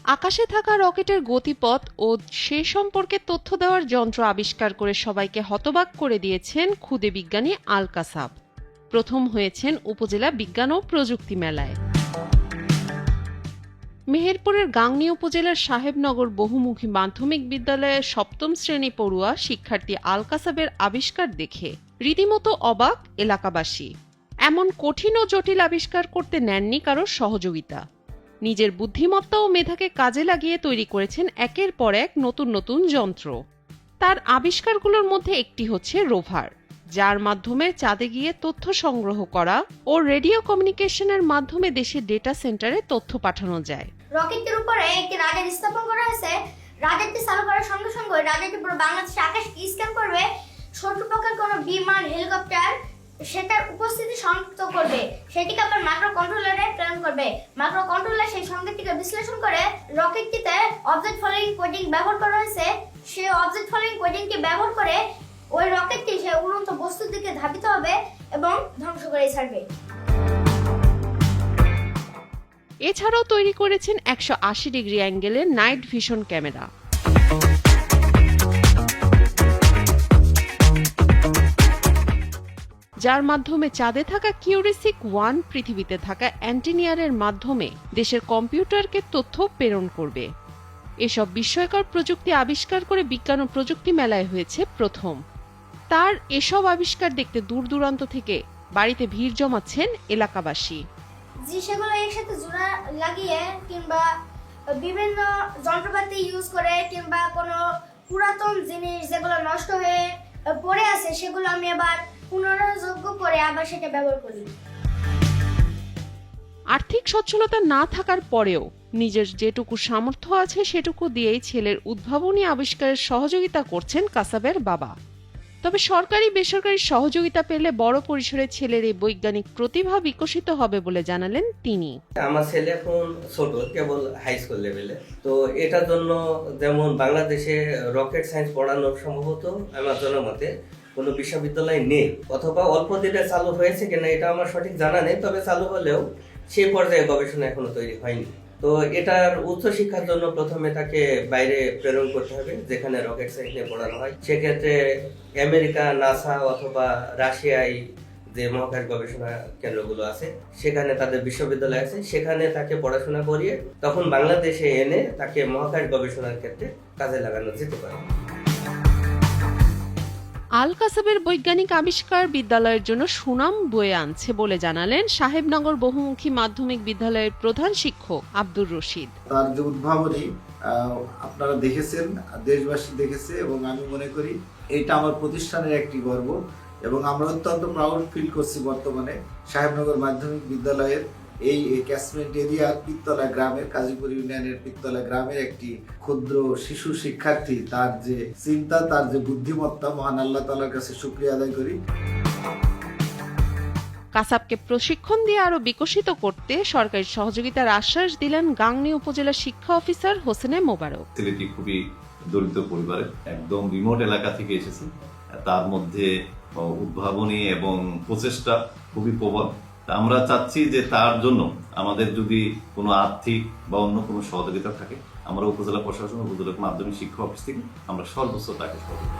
আকাশে থাকা রকেটের গতিপথ ও সে সম্পর্কে তথ্য দেওয়ার যন্ত্র আবিষ্কার করে সবাইকে হতবাক করে দিয়েছেন ক্ষুদে বিজ্ঞানী আল কাসাব। প্রথম হয়েছেন উপজেলা বিজ্ঞান ও প্রযুক্তি মেলায়। মেহেরপুরের গাংনী উপজেলার সাহেবনগর বহুমুখী মাধ্যমিক বিদ্যালয়ের সপ্তম শ্রেণী পড়ুয়া শিক্ষার্থী আল কাসাবের আবিষ্কার দেখে রীতিমতো অবাক এলাকাবাসী। এমন কঠিন ও জটিল আবিষ্কার করতে নেননি কারোর সহযোগিতা। নিজের বুদ্ধিমত্তা ও মেধাকে কাজে লাগিয়ে তৈরি করেছেন একের পর এক নতুন নতুন যন্ত্র। তার আবিষ্কারগুলোর মধ্যে একটি হচ্ছে রোভার, যার মাধ্যমে চাঁদে গিয়ে তথ্য সংগ্রহ করা ও রেডিও কমিউনিকেশনের মাধ্যমে দেশের ডেটা সেন্টারে তথ্য পাঠানো যায়। রকেটের উপরে একটি রাডার স্থাপন করা হয়েছে। রাডারটি চালু করার সঙ্গে সঙ্গে রাডারটি পুরো বাংলাদেশের আকাশকে স্ক্যান করবে। শত্রুপক্ষের কোনো বিমান, হেলিকপ্টার সেটার উপস্থিতি শনাক্ত করবে, সেটিকে আবার মাইক্রো কন্ট্রোলারে প্রেরণ করবে। মাইক্রো কন্ট্রোলার সেই সংকেতটিকে বিশ্লেষণ করে রকেটটিতে অবজেক্ট ফলোইং কোডিং ব্যবহার করা হয়েছে। সেই অবজেক্ট ফলোইং কোডিংকে ব্যবহার করে ওই রকেটটি সেই উড়ন্ত বস্তুর দিকে ধাবিত হবে এবং ধ্বংস করে ছাড়বে। এছাড়াও তৈরি করেছেন 180 ডিগ্রি অ্যাঙ্গেলের নাইট ভিশন ক্যামেরা। যার মাধ্যমে চাঁদে থাকা কিউরিসিক 1 পৃথিবীতে থাকা অ্যান্টিনিয়ারের মাধ্যমে দেশের কম্পিউটারকে তথ্য প্রেরণ করবে। এসব বিস্ময়কর প্রযুক্তি আবিষ্কার করে বিজ্ঞান ও প্রযুক্তি মেলায় হয়েছে প্রথম। তার এসব আবিষ্কার দেখতে দূর দূরান্ত থেকে বাড়িতে ভিড় জমাচ্ছেন এলাকাবাসী। যে সেগুলো একসাথে জোড়া লাগিয়ে কিংবা বিভিন্ন যন্ত্রপাতি ইউজ করে কিংবা কোনো পুরাতন জিনিস যেগুলো নষ্ট হয়ে পড়ে আছে সেগুলো আমি আবার পুনরুপযোগ্য করে আবার সেটা ব্যবহার করি। আর্থিক সচ্ছলতা না থাকার পরেও নিজের যেটুকু সামর্থ্য আছে সেটুকু দিয়েই ছেলের উদ্ভাবনী আবিষ্কারের সহযোগিতা করছেন কাসাবের বাবা। তবে সরকারি বেসরকারি সহযোগিতা পেলে বড় পরিসরে ছেলের এই বৈজ্ঞানিক প্রতিভা বিকশিত হবে বলে জানালেন তিনি। আমার ছেলে এখন ছোট, কেবল হাই স্কুল লেভেলে, তো এটার জন্য যেমন বাংলাদেশে রকেট সায়েন্স পড়ানোর সম্ভবত আমার জনমতে কোনো বিশ্ববিদ্যালয় নেই, অথবা অল্প দিনে চালু হয়েছে কিনা এটা আমার সঠিক জানা নেই। তবে চালু হলেও সেই পর্যায়ে গবেষণা এখনো তৈরি হয়নি। তো এটার উচ্চ শিক্ষার জন্য প্রথমে তাকে বাইরে প্রেরণ করতে হবে, যেখানে রকেট সায়েন্স নিয়ে পড়ানো হয়। সেক্ষেত্রে আমেরিকা, নাসা অথবা রাশিয়ায় যে মহাকাশ গবেষণা কেন্দ্রগুলো আছে সেখানে তাদের বিশ্ববিদ্যালয় আছে, সেখানে তাকে পড়াশোনা করিয়ে তখন বাংলাদেশে এনে তাকে মহাকাশ গবেষণার ক্ষেত্রে কাজে লাগানো যেতে পারে। আল কাসাবের বৈজ্ঞানিক আবিষ্কার বিদ্যালয়ের জন্য সুনাম বয়ে আনছে বলে জানালেন সাহেবনগর বহুমুখী মাধ্যমিক বিদ্যালয়ের প্রধান শিক্ষক আব্দুর রশিদ। তার যে উদ্ভাবনী আপনারা দেখেছেন, দেশবাসী দেখেছে, এবং আমি মনে করি এটা আমার প্রতিষ্ঠানের একটি গর্ব এবং আমরা অত্যন্ত প্রাউড ফিল করছি বর্তমানে সাহেবনগর মাধ্যমিক বিদ্যালয়ের এই ক্যাচমেন্ট এরিয়ার পিত্তলা গ্রামের, কাজীপুর ইউনিয়নের পিত্তলা গ্রামের একটি ক্ষুদ্র শিশু শিক্ষার্থী, তার যে চিন্তা, তার যে বুদ্ধিমত্তা, মহান আল্লাহ তাআলার কাছে শুকরিয়া আদায় করি। কাসাবকে প্রশিক্ষণ দিয়ে আরো বিকশিত করতে সরকারি সহযোগিতার আশ্বাস দিলেন গাংনী উপজেলা শিক্ষা অফিসার হোসেনে মোবারক। ছেলেটি খুবই দরিদ্র পরিবারের, একদম রিমোট এলাকা থেকে এসেছে। তার মধ্যে উদ্ভাবনী এবং প্রচেষ্টা খুবই প্রবল। আমরা চাচ্ছি যে তার জন্য আমাদের যদি কোনো আর্থিক বা অন্য কোনো সহযোগিতা থাকে, আমরা উপজেলা প্রশাসন, উপজেলা মাধ্যমিক শিক্ষা অফিস থেকে আমরা সর্বোচ্চ তাকে সহযোগিতা